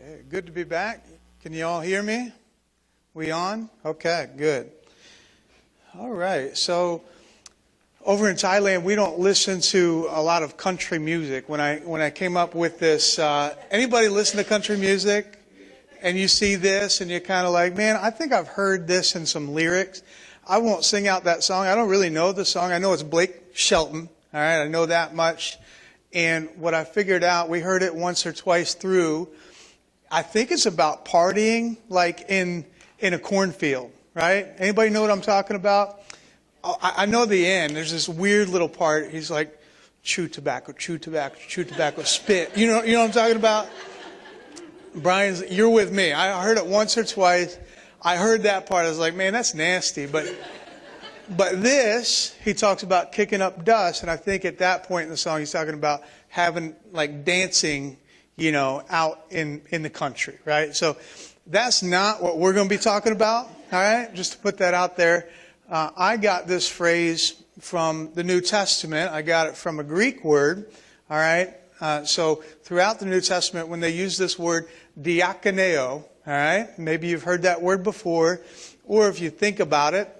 Hey, good to be back. Can you all hear me? We on? Okay, good. All right. So over in Thailand, we don't listen to a lot of country music. When I came up with this, anybody listen to country music? And you see this and you're kind of like, man, I think I've heard this in some lyrics. I won't sing out that song. I don't really know the song. I know it's Blake Shelton. All right, I know that much. And what I figured out, we heard it once or twice through. I think it's about partying, like in a cornfield, right? Anybody know what I'm talking about? I know the end. There's this weird little part. He's like, chew tobacco, spit. You know what I'm talking about? Brian, you're with me. I heard it once or twice. I heard that part. I was like, man, that's nasty. But this, he talks about kicking up dust. And I think at that point in the song, he's talking about having, like, dancing, out in the country, right? So that's not what we're going to be talking about, all right? Just to put that out there. I got this phrase from the New Testament. I got it from a Greek word, all right? So throughout the New Testament, when they use this word diakoneo, all right? Maybe you've heard that word before, or if you think about it,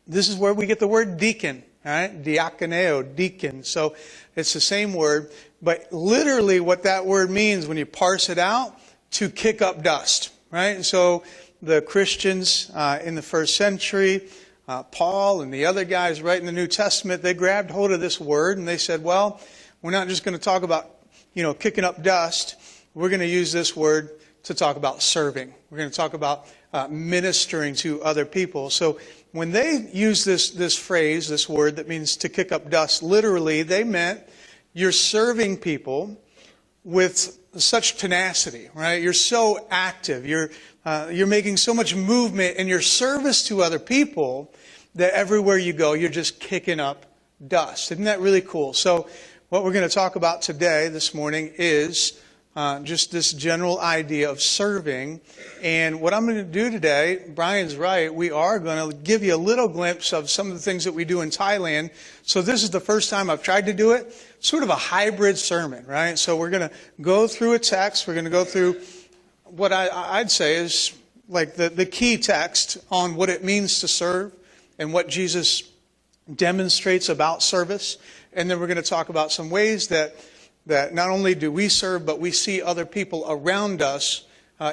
this is where we get the word deacon, all right? Diakoneo, deacon. So it's the same word, but literally what that word means when you parse it out, to kick up dust, right? So the Christians in the first century, Paul and the other guys right in the New Testament, they grabbed hold of this word and they said, well, we're not just going to talk about, kicking up dust. We're going to use this word to talk about serving. We're going to talk about ministering to other people. So when they use this phrase, this word that means to kick up dust, literally they meant you're serving people with such tenacity, right? You're so active. You're making so much movement in your service to other people that everywhere you go, you're just kicking up dust. Isn't that really cool? So what we're going to talk about today, this morning, is just this general idea of serving. And what I'm going to do today, Brian's right, we are going to give you a little glimpse of some of the things that we do in Thailand. So this is the first time I've tried to do it, sort of a hybrid sermon, right? So we're going to go through a text. We're going to go through what I'd say is like the key text on what it means to serve and what Jesus demonstrates about service. And then we're going to talk about some ways that not only do we serve, but we see other people around us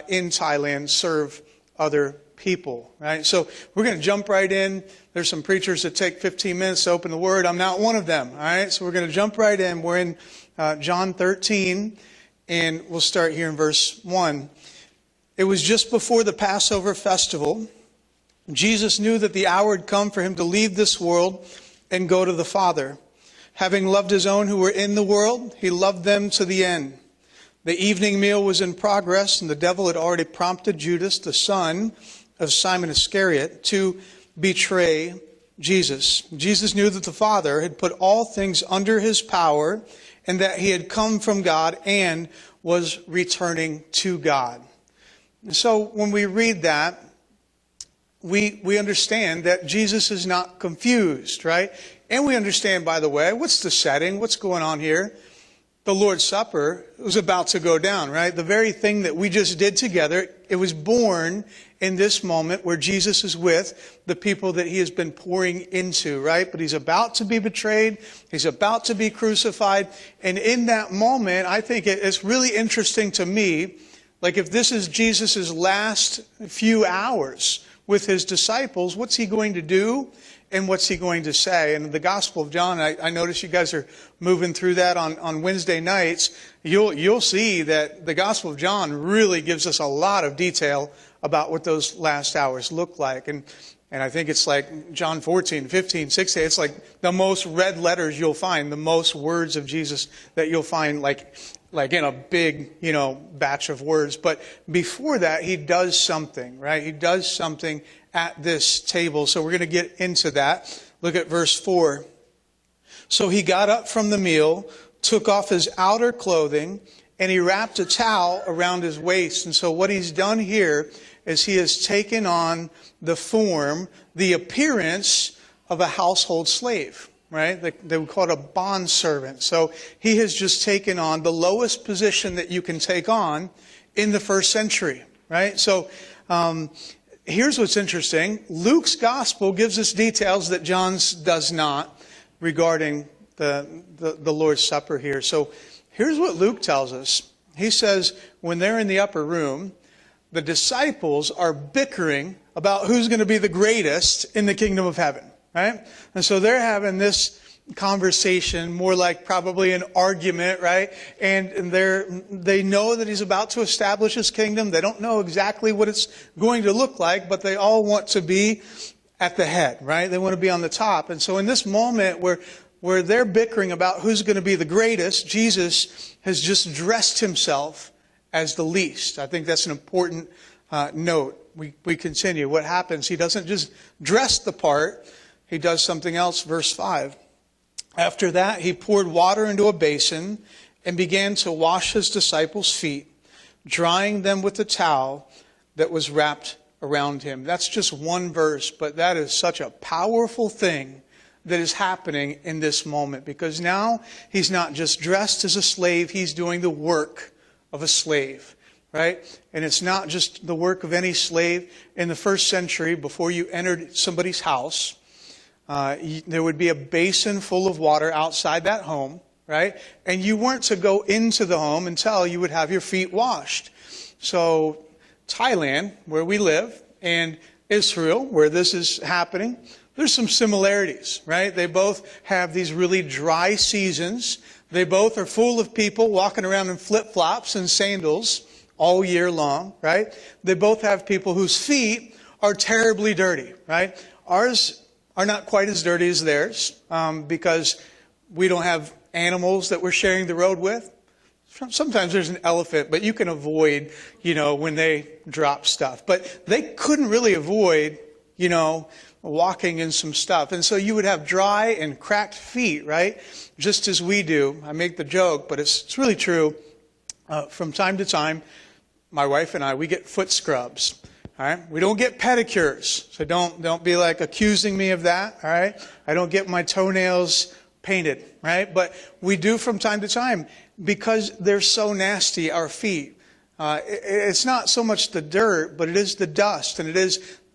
in Thailand serve other people, right? So we're going to jump right in. There's some preachers that take 15 minutes to open the Word. I'm not one of them, all right? So we're going to jump right in. We're in John 13, and we'll start here in verse 1. It was just before the Passover festival. Jesus knew that the hour had come for him to leave this world and go to the Father. Having loved his own who were in the world, he loved them to the end. The evening meal was in progress, and the devil had already prompted Judas, the son of Simon Iscariot, to betray Jesus. Jesus knew that the Father had put all things under his power, and that he had come from God and was returning to God. And so when we read that, we understand that Jesus is not confused, right? And we understand, by the way, what's the setting? What's going on here? The Lord's Supper was about to go down, right? The very thing that we just did together, it was born in this moment where Jesus is with the people that he has been pouring into, right? But he's about to be betrayed. He's about to be crucified. And in that moment, I think it's really interesting to me, like if this is Jesus' last few hours with his disciples, what's he going to do? And what's he going to say? And the Gospel of John, I notice you guys are moving through that on Wednesday nights. You'll see that the Gospel of John really gives us a lot of detail about what those last hours look like. And I think it's like John 14, 15, 16. It's like the most read letters you'll find, the most words of Jesus that you'll find like in a big, batch of words. But before that, he does something, right? He does something at this table. So we're going to get into that. Look at verse 4. So he got up from the meal, took off his outer clothing, and he wrapped a towel around his waist. And so what he's done here is he has taken on the form, the appearance of a household slave, right? They would call it a bondservant. So he has just taken on the lowest position that you can take on in the first century, right? So here's what's interesting. Luke's gospel gives us details that John's does not regarding the Lord's Supper here. So here's what Luke tells us. He says when they're in the upper room, the disciples are bickering about who's going to be the greatest in the kingdom of heaven, right? And so they're having this conversation, more like probably an argument, right? And they know that he's about to establish his kingdom. They don't know exactly what it's going to look like, but they all want to be at the head, right? They want to be on the top. And so in this moment where they're bickering about who's going to be the greatest, Jesus has just dressed himself as the least. I think that's an important note. We continue. What happens? He doesn't just dress the part. He does something else. Verse 5. After that, he poured water into a basin and began to wash his disciples' feet, drying them with the towel that was wrapped around him. That's just one verse, but that is such a powerful thing that is happening in this moment, because now he's not just dressed as a slave, he's doing the work of a slave, right? And it's not just the work of any slave. In the first century, before you entered somebody's house, there would be a basin full of water outside that home, right? And you weren't to go into the home until you would have your feet washed. So Thailand, where we live, and Israel, where this is happening, there's some similarities, right? They both have these really dry seasons. They both are full of people walking around in flip-flops and sandals all year long, right? They both have people whose feet are terribly dirty, right? Ours are not quite as dirty as theirs because we don't have animals that we're sharing the road with. Sometimes there's an elephant, but you can avoid, when they drop stuff. But they couldn't really avoid, walking in some stuff. And so you would have dry and cracked feet, right? Just as we do. I make the joke, but it's really true. From time to time, my wife and I, we get foot scrubs. All right? We don't get pedicures. So don't be like accusing me of that. All right? I don't get my toenails painted, right? But we do from time to time because they're so nasty, our feet. It's not so much the dirt, but it is the dust. And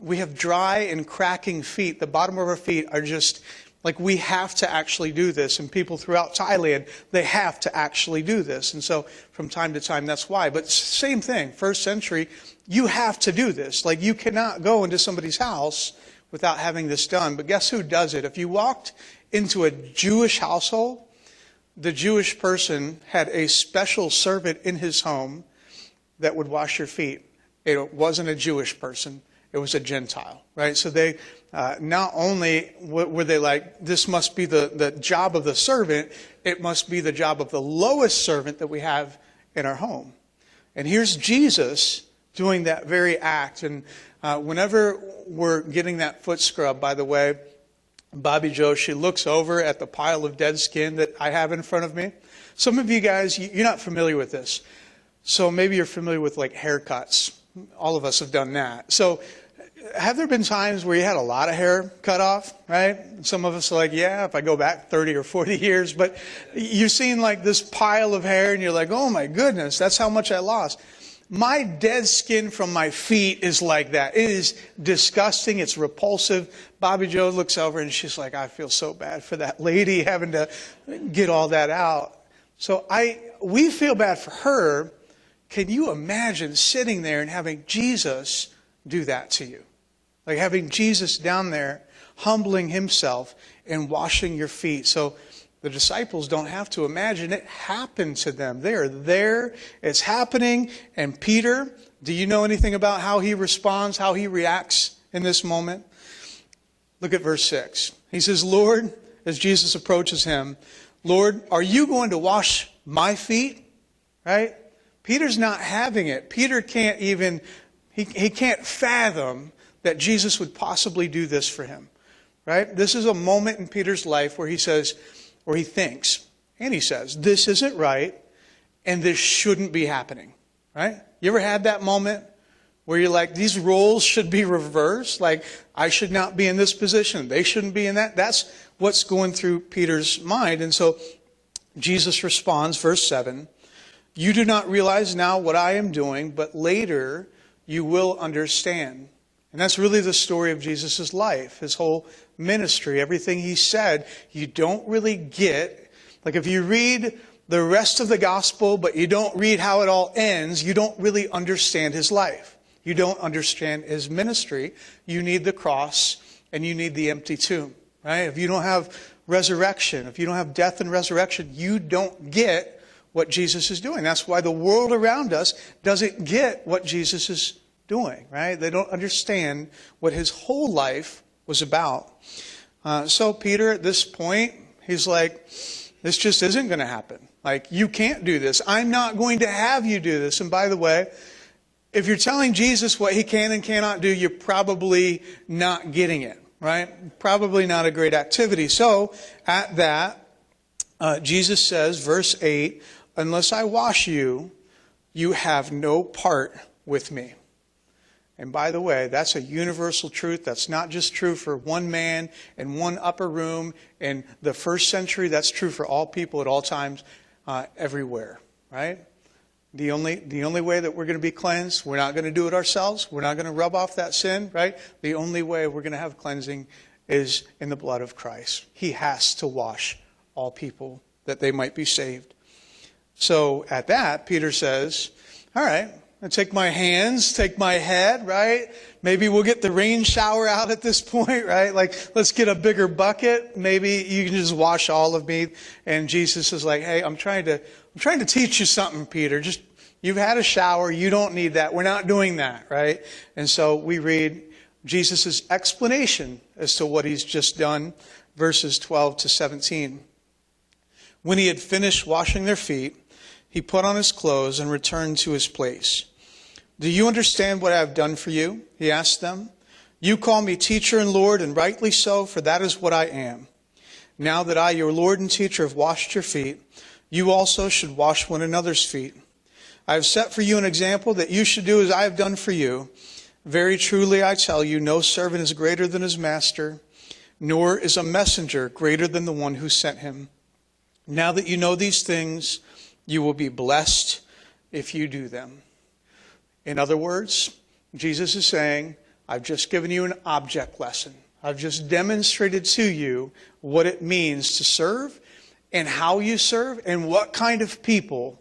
we have dry and cracking feet. The bottom of our feet are just like, we have to actually do this. And people throughout Thailand, they have to actually do this. And so from time to time, that's why. But same thing, first century, you have to do this. Like, you cannot go into somebody's house without having this done. But guess who does it? If you walked into a Jewish household, the Jewish person had a special servant in his home that would wash your feet. It wasn't a Jewish person. It was a Gentile, right? So they, not only were they like, this must be the job of the servant, it must be the job of the lowest servant that we have in our home. And here's Jesus doing that very act. And whenever we're getting that foot scrub, by the way, Bobby Jo, she looks over at the pile of dead skin that I have in front of me. Some of you guys, you're not familiar with this. So maybe you're familiar with like haircuts. All of us have done that. So have there been times where you had a lot of hair cut off, right? Some of us are like, yeah, if I go back 30 or 40 years. But you've seen like this pile of hair and you're like, oh my goodness, that's how much I lost. My dead skin from my feet is like that. It is disgusting. It's repulsive. Bobby Jo looks over and she's like, I feel so bad for that lady having to get all that out. So we feel bad for her. Can you imagine sitting there and having Jesus do that to you? Like having Jesus down there, humbling himself and washing your feet. So the disciples don't have to imagine, it happened to them. They're there, it's happening. And Peter, do you know anything about how he responds, how he reacts in this moment? Look at verse 6. He says, Lord, as Jesus approaches him, Lord, are you going to wash my feet? Right? Peter's not having it. Peter can't even, he can't fathom that Jesus would possibly do this for him. Right? This is a moment in Peter's life where he says, or he thinks, and he says, this isn't right, and this shouldn't be happening. Right? You ever had that moment where you're like, these roles should be reversed? Like, I should not be in this position. They shouldn't be in that. That's what's going through Peter's mind. And so Jesus responds, verse 7, You do not realize now what I am doing, but later you will understand. And that's really the story of Jesus' life, his whole ministry, everything he said. You don't really get, like if you read the rest of the gospel, but you don't read how it all ends, you don't really understand his life. You don't understand his ministry. You need the cross and you need the empty tomb, right? If you don't have resurrection, if you don't have death and resurrection, you don't get what Jesus is doing. That's why the world around us doesn't get what Jesus is doing, right? They don't understand what his whole life was about. So Peter, at this point, he's like, this just isn't going to happen. Like, you can't do this. I'm not going to have you do this. And by the way, if you're telling Jesus what he can and cannot do, you're probably not getting it, right? Probably not a great activity. So at that, Jesus says, verse 8, unless I wash you, you have no part with me. And by the way, that's a universal truth. That's not just true for one man in one upper room in the first century. That's true for all people at all times, everywhere, right? The only way that we're going to be cleansed, we're not going to do it ourselves. We're not going to rub off that sin, right? The only way we're going to have cleansing is in the blood of Christ. He has to wash all people that they might be saved. So at that, Peter says, all right, I'll take my hands, take my head, right? Maybe we'll get the rain shower out at this point, right? Like, let's get a bigger bucket. Maybe you can just wash all of me. And Jesus is like, hey, I'm trying to teach you something, Peter. Just, you've had a shower. You don't need that. We're not doing that, right? And so we read Jesus' explanation as to what he's just done, verses 12 to 17. When he had finished washing their feet, he put on his clothes and returned to his place. Do you understand what I have done for you? He asked them. You call me teacher and Lord, and rightly so, for that is what I am. Now that I, your Lord and teacher, have washed your feet, you also should wash one another's feet. I have set for you an example that you should do as I have done for you. Very truly I tell you, no servant is greater than his master, nor is a messenger greater than the one who sent him. Now that you know these things, you will be blessed if you do them. In other words, Jesus is saying, I've just given you an object lesson. I've just demonstrated to you what it means to serve and how you serve and what kind of people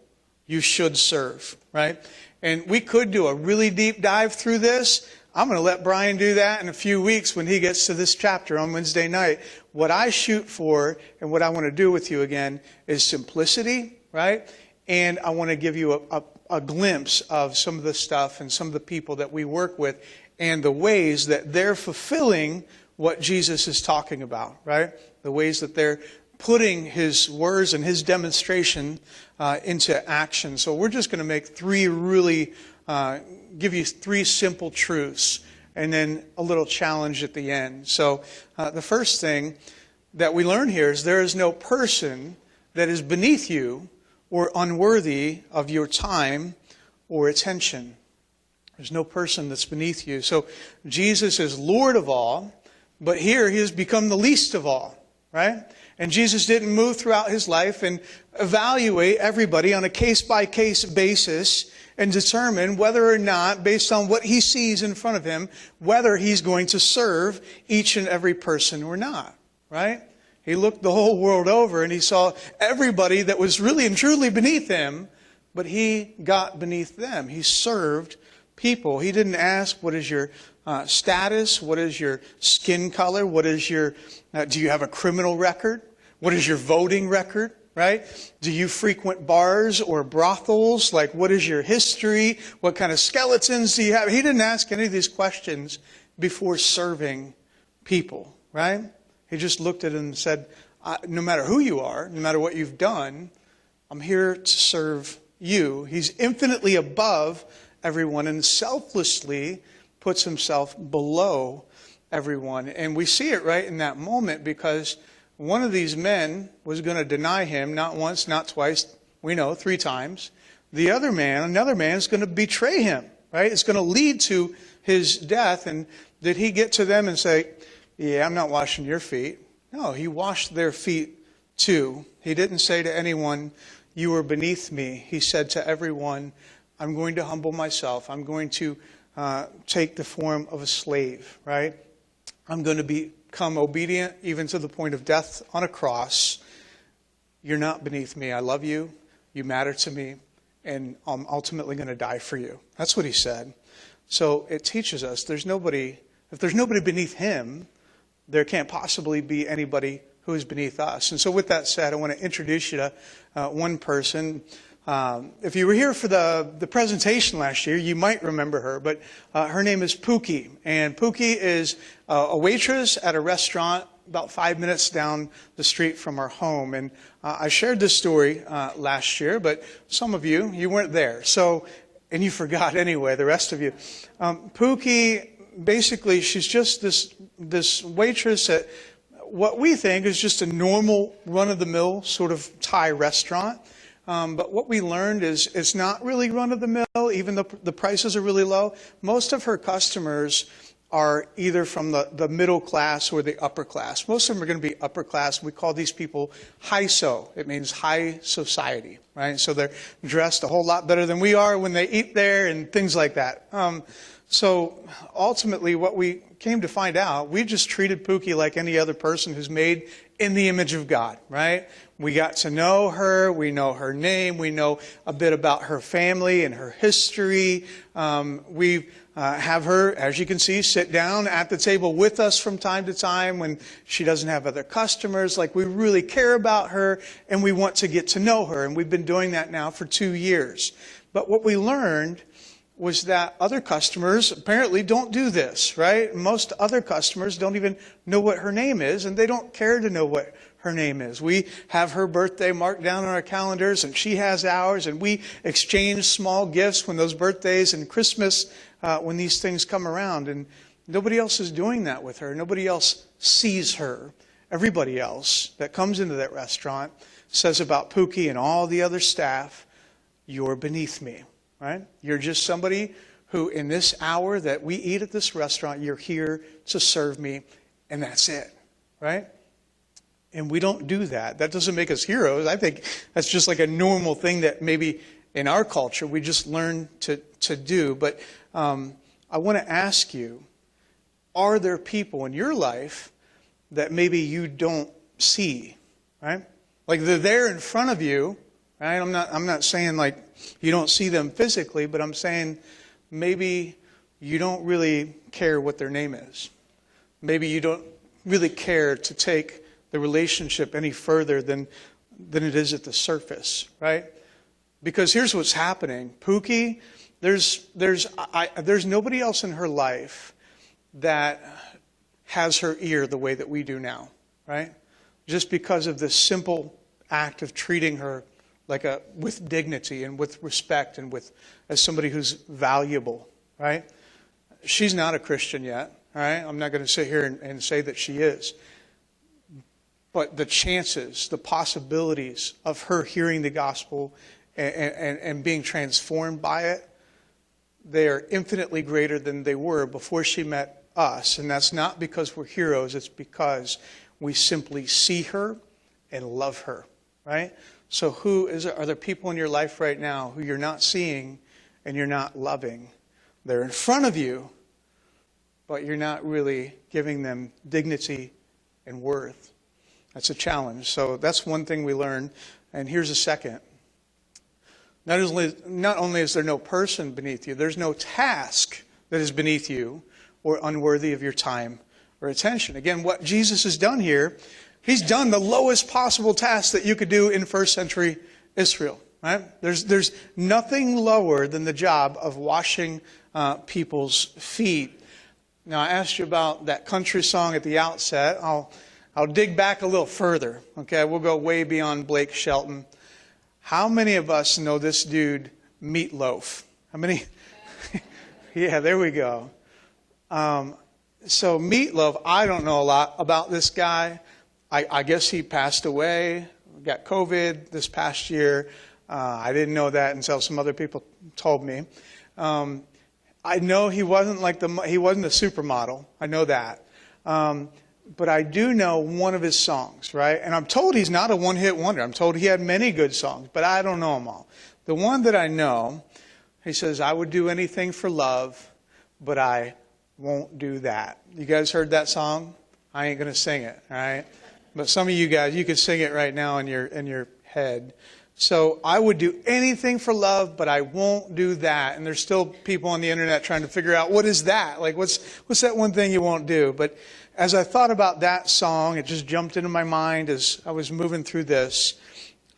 you should serve, right? And we could do a really deep dive through this. I'm going to let Brian do that in a few weeks when he gets to this chapter on Wednesday night. What I shoot for and what I want to do with you again is simplicity, right? And I want to give you a glimpse of some of the stuff and some of the people that we work with and the ways that they're fulfilling what Jesus is talking about, right? The ways that they're putting his words and his demonstration into action. So we're just going to make give you three simple truths and then a little challenge at the end. So the first thing that we learn here is there is no person that is beneath you or unworthy of your time or attention. There's no person that's beneath you. So Jesus is Lord of all, but here he has become the least of all, right? And Jesus didn't move throughout his life and evaluate everybody on a case-by-case basis and determine whether or not, based on what he sees in front of him, whether he's going to serve each and every person or not, right? He looked the whole world over and he saw everybody that was really and truly beneath him, but he got beneath them. He served people. He didn't ask, what is your status? What is your skin color? What is your, do you have a criminal record? What is your voting record? Right? Do you frequent bars or brothels? Like, what is your history? What kind of skeletons do you have? He didn't ask any of these questions before serving people, right? He just looked at them and said, no matter who you are, no matter what you've done, I'm here to serve you. He's infinitely above everyone and selflessly puts himself below everyone. And we see it right in that moment because one of these men was going to deny him, not once, not twice, we know, 3 times. The other man, another man, is going to betray him, right? It's going to lead to his death. And did he get to them and say, yeah, I'm not washing your feet? No, he washed their feet too. He didn't say to anyone, you are beneath me. He said to everyone, I'm going to humble myself. I'm going to take the form of a slave, right? I'm going to become obedient even to the point of death on a cross. You're not beneath me. I love you. You matter to me. And I'm ultimately going to die for you. That's what he said. So it teaches us if there's nobody beneath him, there can't possibly be anybody who is beneath us. And so with that said, I want to introduce you to one person. If you were here for the presentation last year, you might remember her, but her name is Pookie. And Pookie is a waitress at a restaurant about 5 minutes down the street from our home. And I shared this story last year, but some of you weren't there. So, and you forgot anyway, the rest of you. Pookie, basically, she's just this waitress at what we think is just a normal run-of-the-mill sort of Thai restaurant. But what we learned is it's not really run-of-the-mill, even though the prices are really low. Most of her customers are either from the middle class or the upper class. Most of them are going to be upper class. We call these people high-so. It means high society, right? So they're dressed a whole lot better than we are when they eat there and things like that. So ultimately what we came to find out, we just treated Pookie like any other person who's made in the image of God, right? We got to know her. We know her name. We know a bit about her family and her history. We have her, as you can see, sit down at the table with us from time to time when she doesn't have other customers. Like, we really care about her and we want to get to know her. And we've been doing that now for 2 years. But what we learned was that other customers apparently don't do this, right? Most other customers don't even know what her name is, and they don't care to know what her name is. We have her birthday marked down on our calendars, and she has ours, and we exchange small gifts when those birthdays and Christmas, when these things come around, and nobody else is doing that with her. Nobody else sees her. Everybody else that comes into that restaurant says about Pookie and all the other staff, "You're beneath me." Right? You're just somebody who, in this hour that we eat at this restaurant, you're here to serve me, and that's it. Right? And we don't do that. That doesn't make us heroes. I think that's just like a normal thing that maybe in our culture we just learn to do. But I want to ask you, are there people in your life that maybe you don't see? Right? Like, they're there in front of you. Right? I'm not saying like you don't see them physically, but I'm saying maybe you don't really care what their name is. Maybe you don't really care to take the relationship any further than it is at the surface, right? Because here's what's happening. Pookie, there's nobody else in her life that has her ear the way that we do now, right? Just because of this simple act of treating her with dignity and with respect and as somebody who's valuable, right? She's not a Christian yet, all right? I'm not going to sit here and say that she is. But the chances, the possibilities of her hearing the gospel and being transformed by it, they are infinitely greater than they were before she met us. And that's not because we're heroes. It's because we simply see her and love her, right? So are there people in your life right now who you're not seeing and you're not loving? They're in front of you, but you're not really giving them dignity and worth. That's a challenge. So that's one thing we learned. And here's a second. Not only is there no person beneath you, there's no task that is beneath you or unworthy of your time or attention. Again, what Jesus has done here, he's done the lowest possible task that you could do in first century Israel. Right? There's nothing lower than the job of washing people's feet. Now, I asked you about that country song at the outset. I'll dig back a little further. Okay, we'll go way beyond Blake Shelton. How many of us know this dude, Meatloaf? How many? Yeah, there we go. So Meatloaf, I don't know a lot about this guy. I guess he passed away, got COVID this past year. I didn't know that until some other people told me. I know he wasn't a supermodel. I know that. but I do know one of his songs, right? And I'm told he's not a one-hit wonder. I'm told he had many good songs, but I don't know them all. The one that I know, he says, I would do anything for love, but I won't do that. You guys heard that song? I ain't going to sing it, all right? But some of you guys, you could sing it right now in your head. So I would do anything for love, but I won't do that. And there's still people on the internet trying to figure out, what is that? Like, what's that one thing you won't do? But as I thought about that song, it just jumped into my mind as I was moving through this.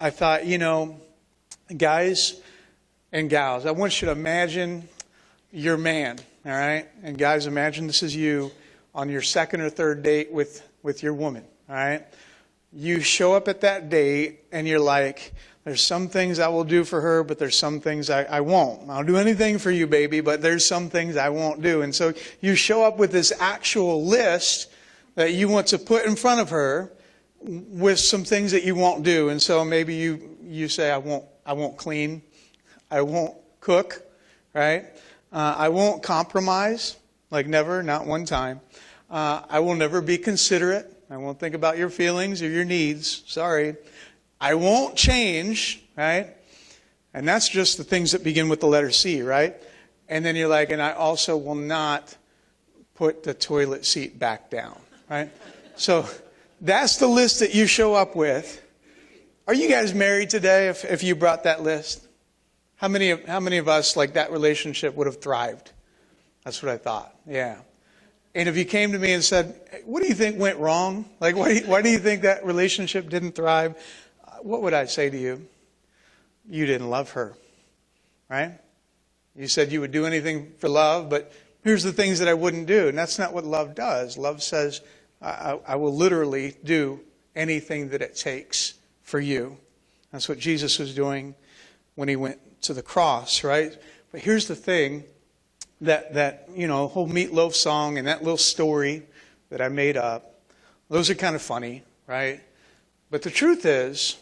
I thought, guys and gals, I want you to imagine your man, all right? And guys, imagine this is you on your second or third date with your woman, all right? You show up at that date and you're like, there's some things I will do for her, but there's some things I won't. I'll do anything for you, baby, but there's some things I won't do. And so you show up with this actual list that you want to put in front of her with some things that you won't do. And so maybe you say, I won't clean. I won't cook, right? I won't compromise, like never, not one time. I will never be considerate. I won't think about your feelings or your needs. Sorry. I won't change, right? And that's just the things that begin with the letter C, right? And then you're like, and I also will not put the toilet seat back down, right? So that's the list that you show up with. Are you guys married today if you brought that list? How many of us, like, that relationship would have thrived? That's what I thought, yeah. And if you came to me and said, hey, what do you think went wrong? Like, why do you think that relationship didn't thrive? What would I say to you? You didn't love her, right? You said you would do anything for love, but here's the things that I wouldn't do. And that's not what love does. Love says, I will literally do anything that it takes for you. That's what Jesus was doing when he went to the cross, right? But here's the thing, that whole meatloaf song and that little story that I made up, those are kind of funny, right? But the truth is,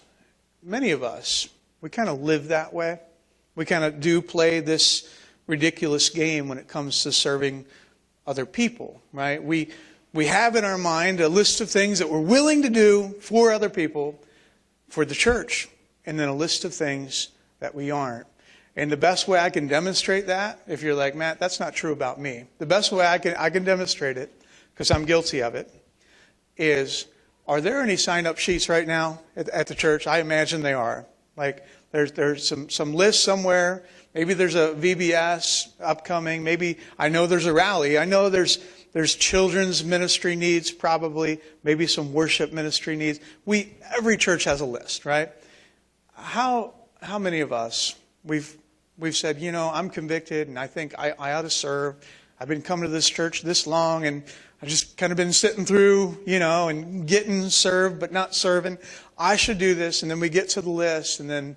many of us, we kind of live that way. We kind of do play this ridiculous game when it comes to serving other people, right? We have in our mind a list of things that we're willing to do for other people, for the church, and then a list of things that we aren't. And the best way I can demonstrate that, if you're like, Matt, that's not true about me. The best way I can demonstrate it, because I'm guilty of it, is, are there any sign-up sheets right now at the church? I imagine they are. Like, there's some list somewhere. Maybe there's a VBS upcoming. Maybe, I know there's a rally. I know there's children's ministry needs probably. Maybe some worship ministry needs. Every church has a list, right? How many of us, we've said, I'm convicted and I think I ought to serve. I've been coming to this church this long and I've just kind of been sitting through, and getting served but not serving. I should do this. And then we get to the list and then,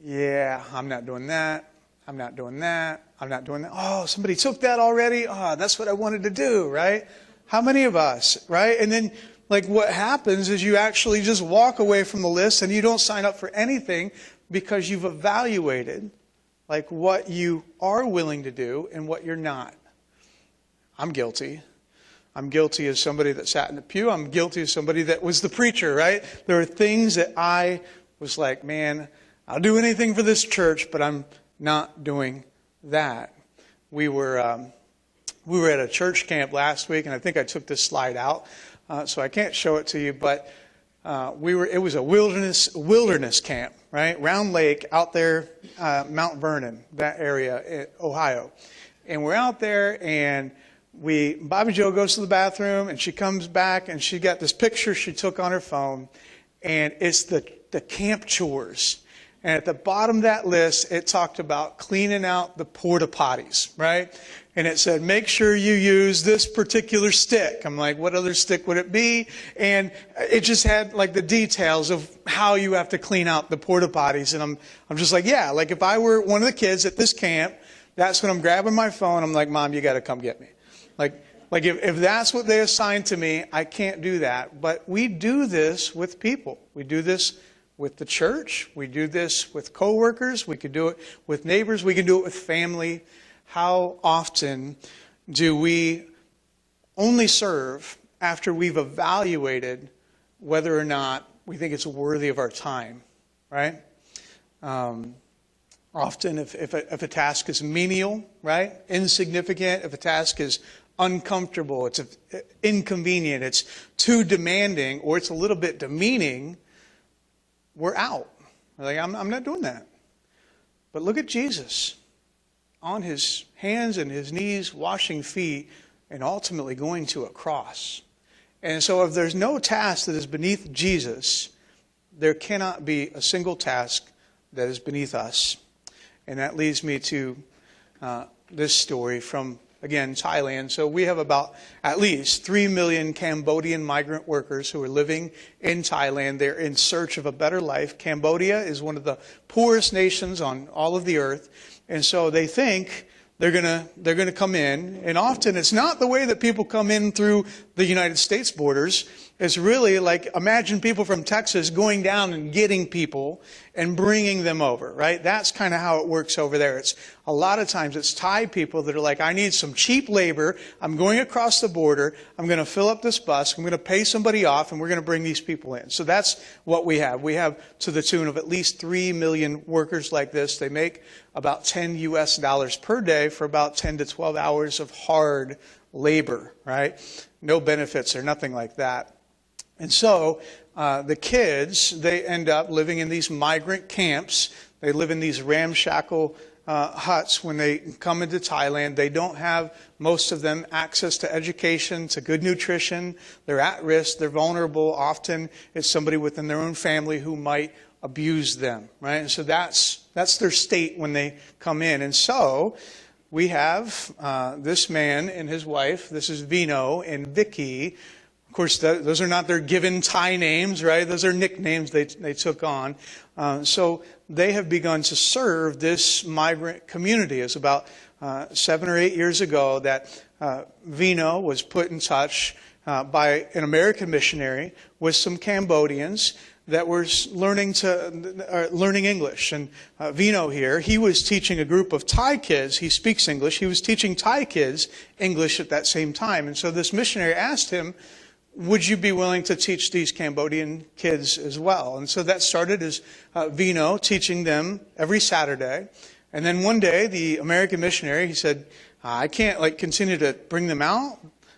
I'm not doing that. I'm not doing that. I'm not doing that. Oh, somebody took that already? Oh, that's what I wanted to do, right? How many of us, right? And then, like, what happens is you actually just walk away from the list and you don't sign up for anything because you've evaluated, like, what you are willing to do and what you're not. I'm guilty. I'm guilty as somebody that sat in the pew. I'm guilty as somebody that was the preacher, right? There are things that I was like, man, I'll do anything for this church, but I'm not doing that. We were at a church camp last week, and I think I took this slide out, so I can't show it to you, but it was a wilderness camp, right? Round Lake out there, Mount Vernon, that area, Ohio. And we're out there, and Bobby Joe goes to the bathroom, and she comes back, and she got this picture she took on her phone, and it's the camp chores. And at the bottom of that list, it talked about cleaning out the porta potties, right? And it said, make sure you use this particular stick. I'm like, what other stick would it be? And it just had, like, the details of how you have to clean out the porta potties. And I'm just like, yeah, like, if I were one of the kids at this camp, that's when I'm grabbing my phone. I'm like, Mom, you got to come get me. Like if that's what they assigned to me, I can't do that. But we do this with people. We do this with the church. We do this with coworkers. We could do it with neighbors. We can do it with family. How often do we only serve after we've evaluated whether or not we think it's worthy of our time, right? Often if a task is menial, right, insignificant, if a task is uncomfortable, it's inconvenient, it's too demanding, or it's a little bit demeaning, we're out. We're like, I'm not doing that. But look at Jesus on his hands and his knees, washing feet, and ultimately going to a cross. And so if there's no task that is beneath Jesus, there cannot be a single task that is beneath us. And that leads me to this story from, again, Thailand. So we have about at least 3 million Cambodian migrant workers who are living in Thailand. They're in search of a better life. Cambodia is one of the poorest nations on all of the earth. And so they think they're gonna come in. And often it's not the way that people come in through the United States borders. It's really like, imagine people from Texas going down and getting people and bringing them over, right? That's kind of how it works over there. It's a lot of times it's Thai people that are like, I need some cheap labor. I'm going across the border. I'm going to fill up this bus. I'm going to pay somebody off, and we're going to bring these people in. So that's what we have. We have to the tune of at least 3 million workers like this. They make about $10 US per day for about 10 to 12 hours of hard labor, right? No benefits or nothing like that. And so the kids, they end up living in these migrant camps. They live in these ramshackle huts when they come into Thailand. They don't have, most of them, access to education, to good nutrition. They're at risk. They're vulnerable. Often it's somebody within their own family who might abuse them, right? And so that's their state when they come in. And so we have this man and his wife. This is Vino and Vicky. Of course, those are not their given Thai names, right? Those are nicknames they took on. So they have begun to serve this migrant community. It's about 7 or 8 years ago that Vino was put in touch by an American missionary with some Cambodians that were learning English. And Vino here, he was teaching a group of Thai kids. He speaks English. He was teaching Thai kids English at that same time. And so this missionary asked him, would you be willing to teach these Cambodian kids as well? And so that started as Vino teaching them every Saturday. And then one day, the American missionary, he said, I can't continue to bring them out.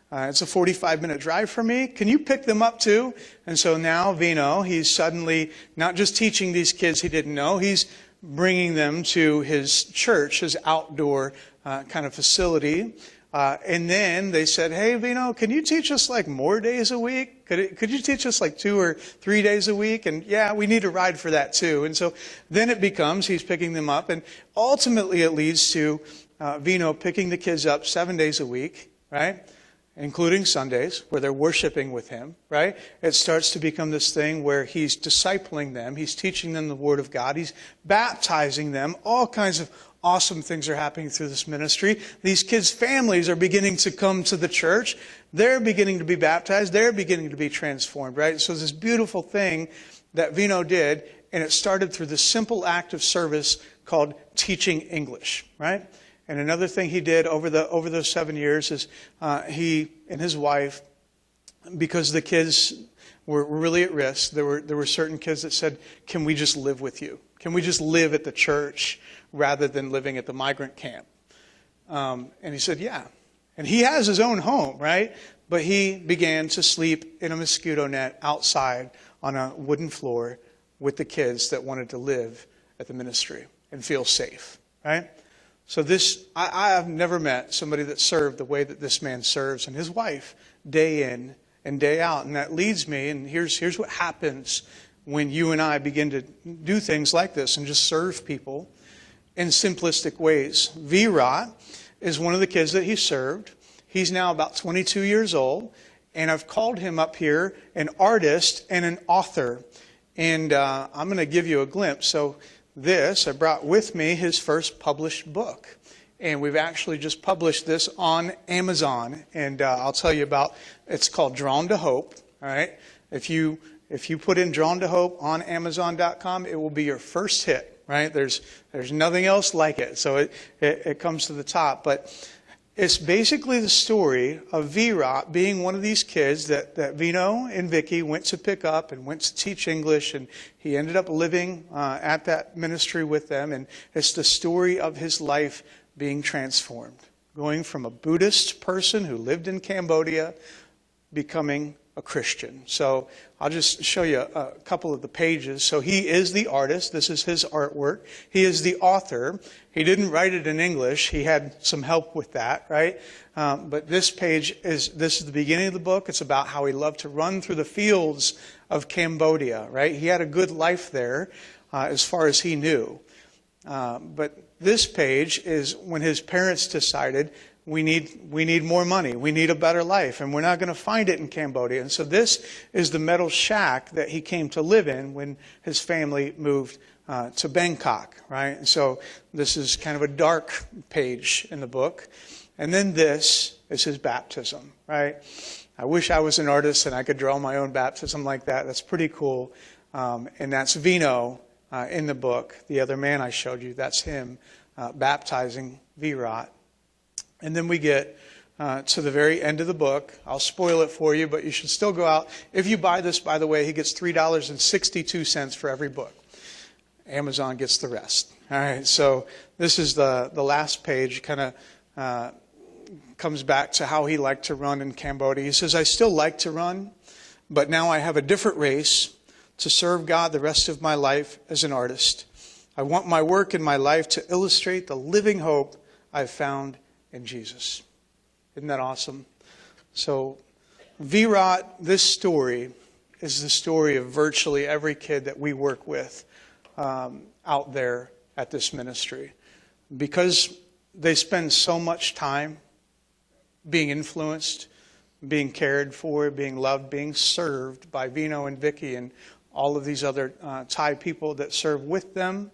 It's a 45-minute drive for me. Can you pick them up too? And so now Vino, he's suddenly not just teaching these kids he didn't know, he's bringing them to his church, his outdoor kind of facility. And then they said, hey, Vino, can you teach us more days a week? Could you teach us 2 or 3 days a week? And yeah, we need a ride for that too. And so then it becomes, he's picking them up. And ultimately it leads to Vino picking the kids up 7 days a week, right? Including Sundays, where they're worshiping with him, right? It starts to become this thing where he's discipling them. He's teaching them the Word of God. He's baptizing them. All kinds of awesome things are happening through this ministry. These kids' families are beginning to come to the church. They're beginning to be baptized. They're beginning to be transformed, right? So this beautiful thing that Vino did, and it started through the simple act of service called teaching English, right? And another thing he did over those 7 years is he and his wife, because the kids were really at risk, there were certain kids that said, can we just live with you? Can we just live at the church rather than living at the migrant camp? And he said, yeah. And he has his own home, right? But he began to sleep in a mosquito net outside on a wooden floor with the kids that wanted to live at the ministry and feel safe, right? So I have never met somebody that served the way that this man serves, and his wife, day in and day out. And that leads me, and here's what happens when you and I begin to do things like this and just serve people in simplistic ways. Virat is one of the kids that he served. He's now about 22 years old, and I've called him up here an artist and an author. And I'm going to give you a glimpse. So I brought with me his first published book. And we've actually just published this on Amazon. And I'll tell you about, it's called Drawn to Hope. All right. If you put in Drawn to Hope on Amazon.com, it will be your first hit, right? There's nothing else like it. So it comes to the top. But It's basically the story of Virat being one of these kids that Vino and Vicky went to pick up and went to teach English, and he ended up living at that ministry with them. And it's the story of his life being transformed, going from a Buddhist person who lived in Cambodia, becoming a Christian. So I'll just show you a couple of the pages. So he is the artist. This is his artwork. He is the author. He didn't write it in English. He had some help with that, right? But this is the beginning of the book. It's about how he loved to run through the fields of Cambodia, right? He had a good life there as far as he knew. But this page is when his parents decided, we need more money. We need a better life, and we're not going to find it in Cambodia. And so this is the metal shack that he came to live in when his family moved to Bangkok, right? And so this is kind of a dark page in the book. And then this is his baptism, right? I wish I was an artist and I could draw my own baptism like that. That's pretty cool. And that's Vino in the book. The other man I showed you, that's him baptizing Virat. And then we get to the very end of the book. I'll spoil it for you, but you should still go out. If you buy this, by the way, he gets $3.62 for every book. Amazon gets the rest. All right, so this is the last page. Kind of comes back to how he liked to run in Cambodia. He says, I still like to run, but now I have a different race to serve God the rest of my life as an artist. I want my work and my life to illustrate the living hope I've found in Jesus. Isn't that awesome? So Virat, this story is the story of virtually every kid that we work with out there at this ministry. Because they spend so much time being influenced, being cared for, being loved, being served by Vino and Vicky and all of these other Thai people that serve with them.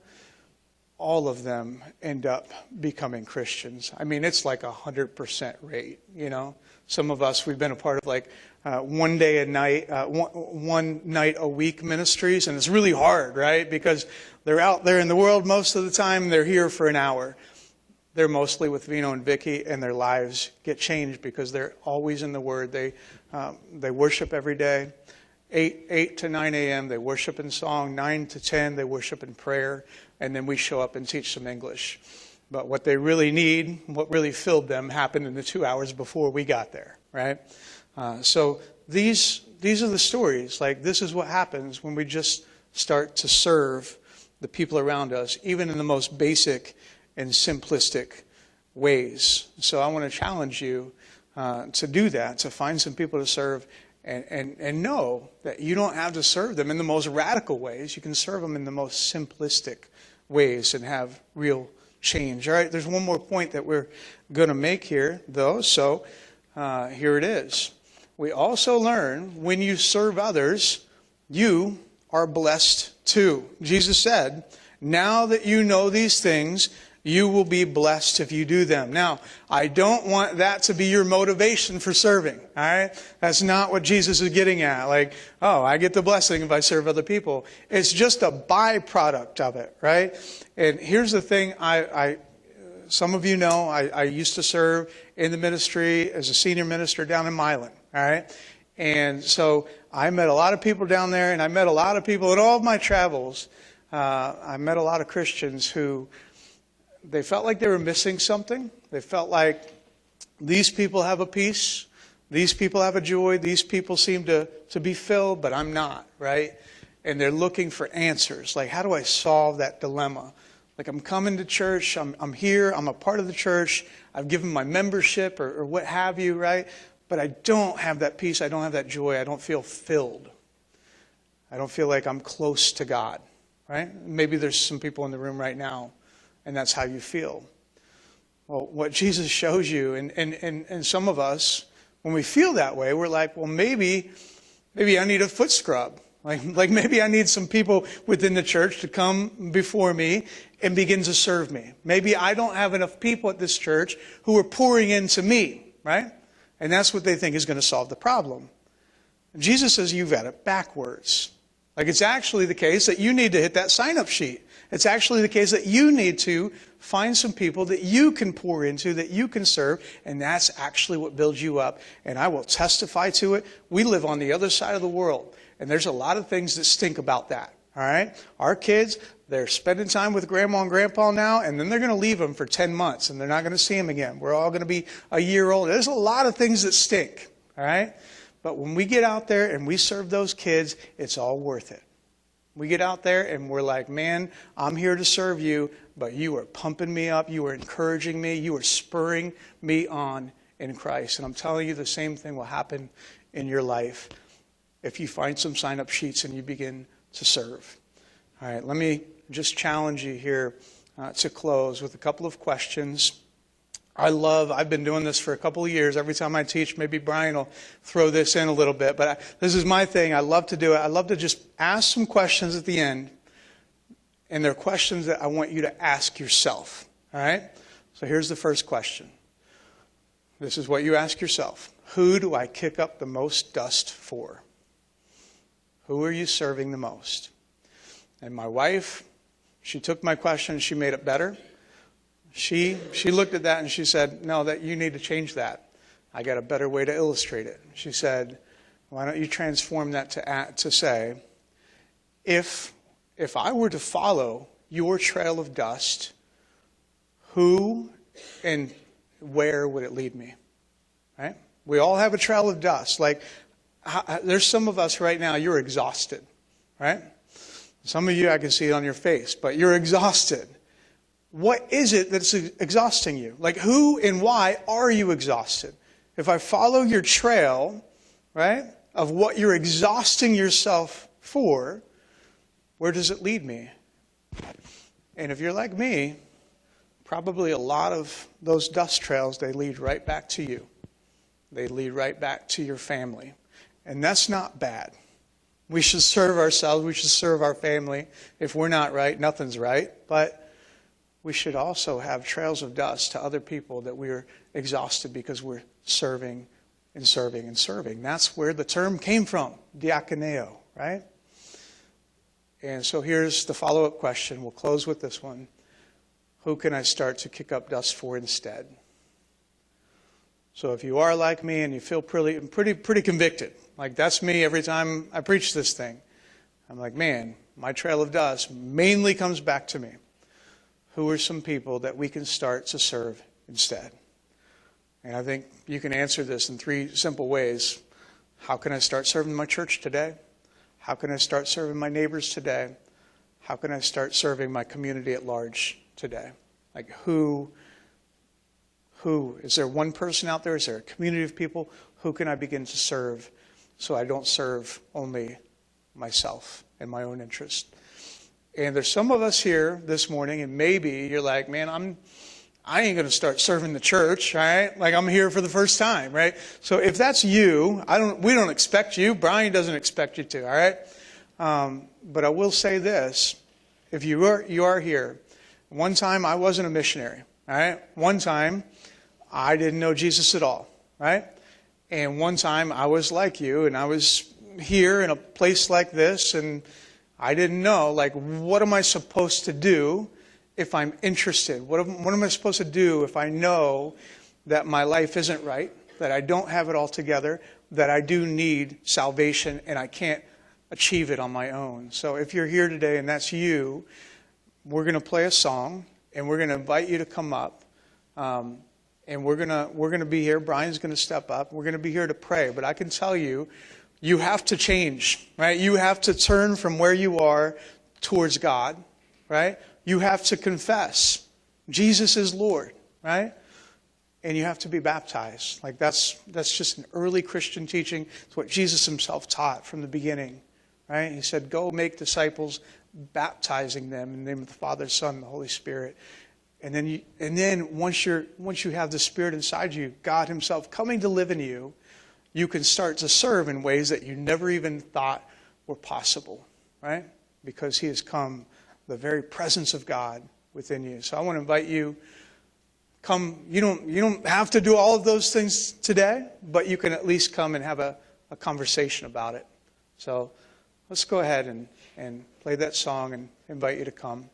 All of them end up becoming Christians. I mean, it's like 100% rate, you know. Some of us, we've been a part of like one day a night, one night a week ministries, and it's really hard, right? Because they're out there in the world most of the time, they're here for an hour. They're mostly with Vino and Vicky, and their lives get changed because they're always in the Word. They worship every day. 8 to 9 a.m. they worship in song. 9 to 10 they worship in prayer. And then we show up and teach some English. But what they really need, what really filled them, happened in the 2 hours before we got there, right? So these are the stories. Like, this is what happens when we just start to serve the people around us, even in the most basic and simplistic ways. So I want to challenge you to do that, to find some people to serve. And know that you don't have to serve them in the most radical ways. You can serve them in the most simplistic ways and have real change. All right, there's one more point that we're going to make here, though. So here it is. We also learn when you serve others, you are blessed too. Jesus said, now that you know these things, you will be blessed if you do them. Now, I don't want that to be your motivation for serving, all right? That's not what Jesus is getting at. Like, oh, I get the blessing if I serve other people. It's just a byproduct of it, right? And here's the thing. Some of you know, I used to serve in the ministry as a senior minister down in Milan, all right? And so I met a lot of people down there, and I met a lot of people in all of my travels. I met a lot of Christians who they felt like they were missing something. They felt like these people have a peace, these people have a joy, these people seem to be filled, but I'm not, right? And they're looking for answers. Like, how do I solve that dilemma? Like, I'm coming to church, I'm here, I'm a part of the church, I've given my membership or what have you, right? But I don't have that peace, I don't have that joy, I don't feel filled. I don't feel like I'm close to God, right? Maybe there's some people in the room right now, and that's how you feel. Well, what Jesus shows you, and some of us, when we feel that way, we're like, well, maybe I need a foot scrub. Like maybe I need some people within the church to come before me and begin to serve me. Maybe I don't have enough people at this church who are pouring into me, right? And that's what they think is going to solve the problem. Jesus says you've got it backwards. Like, it's actually the case that you need to hit that sign-up sheet. It's actually the case that you need to find some people that you can pour into, that you can serve, and that's actually what builds you up. And I will testify to it. We live on the other side of the world, and there's a lot of things that stink about that, all right? Our kids, they're spending time with grandma and grandpa now, and then they're going to leave them for 10 months, and they're not going to see them again. We're all going to be a year old. There's a lot of things that stink, all right? But when we get out there and we serve those kids, it's all worth it. We get out there and we're like, man, I'm here to serve you, but you are pumping me up. You are encouraging me. You are spurring me on in Christ. And I'm telling you, the same thing will happen in your life if you find some sign-up sheets and you begin to serve. All right, let me just challenge you here to close with a couple of questions. I've been doing this for a couple of years. Every time I teach, maybe Brian will throw this in a little bit. But this is my thing. I love to do it. I love to just ask some questions at the end. And they're questions that I want you to ask yourself. All right? So here's the first question. This is what you ask yourself. Who do I kick up the most dust for? Who are you serving the most? And my wife, she took my question and she made it better. She looked at that and she said, no, that you need to change that. I got a better way to illustrate it. She said, why don't you transform that to say, if I were to follow your trail of dust, who and where would it lead me? Right? We all have a trail of dust. Like, there's some of us right now, you're exhausted. Right? Some of you, I can see it on your face, but you're exhausted. What is it that's exhausting you? Like, who and why are you exhausted? If I follow your trail, right, of what you're exhausting yourself for, where does it lead me? And if you're like me, probably a lot of those dust trails, they lead right back to you. They lead right back to your family. And that's not bad. We should serve ourselves. We should serve our family. If we're not right, nothing's right. But we should also have trails of dust to other people that we're exhausted because we're serving and serving and serving. That's where the term came from, diakoneo, right? And so here's the follow-up question. We'll close with this one. Who can I start to kick up dust for instead? So if you are like me and you feel pretty convicted, like that's me every time I preach this thing, I'm like, man, my trail of dust mainly comes back to me. Who are some people that we can start to serve instead? And I think you can answer this in 3 simple ways. How can I start serving my church today? How can I start serving my neighbors today? How can I start serving my community at large today? Like, who? Is there one person out there? Is there a community of people? Who can I begin to serve so I don't serve only myself and my own interest? And there's some of us here this morning, and maybe you're like, man, I ain't going to start serving the church, right? Like, I'm here for the first time, right? So if that's you, we don't expect you. Brian doesn't expect you to, all right? But I will say this. If you are here, one time I wasn't a missionary, all right? One time I didn't know Jesus at all, right? And one time I was like you, and I was here in a place like this, and I didn't know, like, what am I supposed to do if I'm interested? What am I supposed to do if I know that my life isn't right, that I don't have it all together, that I do need salvation and I can't achieve it on my own? So if you're here today and that's you, we're going to play a song and we're going to invite you to come up. And we're going to be here. Brian's going to step up. We're going to be here to pray. But I can tell you, you have to change, right? You have to turn from where you are towards God, right? You have to confess Jesus is Lord, right? And you have to be baptized. Like, that's just an early Christian teaching. It's what Jesus himself taught from the beginning, right? He said, go make disciples, baptizing them in the name of the Father, Son, and the Holy Spirit. And then once you have the Spirit inside you, God himself coming to live in you, you can start to serve in ways that you never even thought were possible, right? Because he has come, the very presence of God within you. So I want to invite you, come. You don't have to do all of those things today, but you can at least come and have a conversation about it. So let's go ahead and play that song and invite you to come.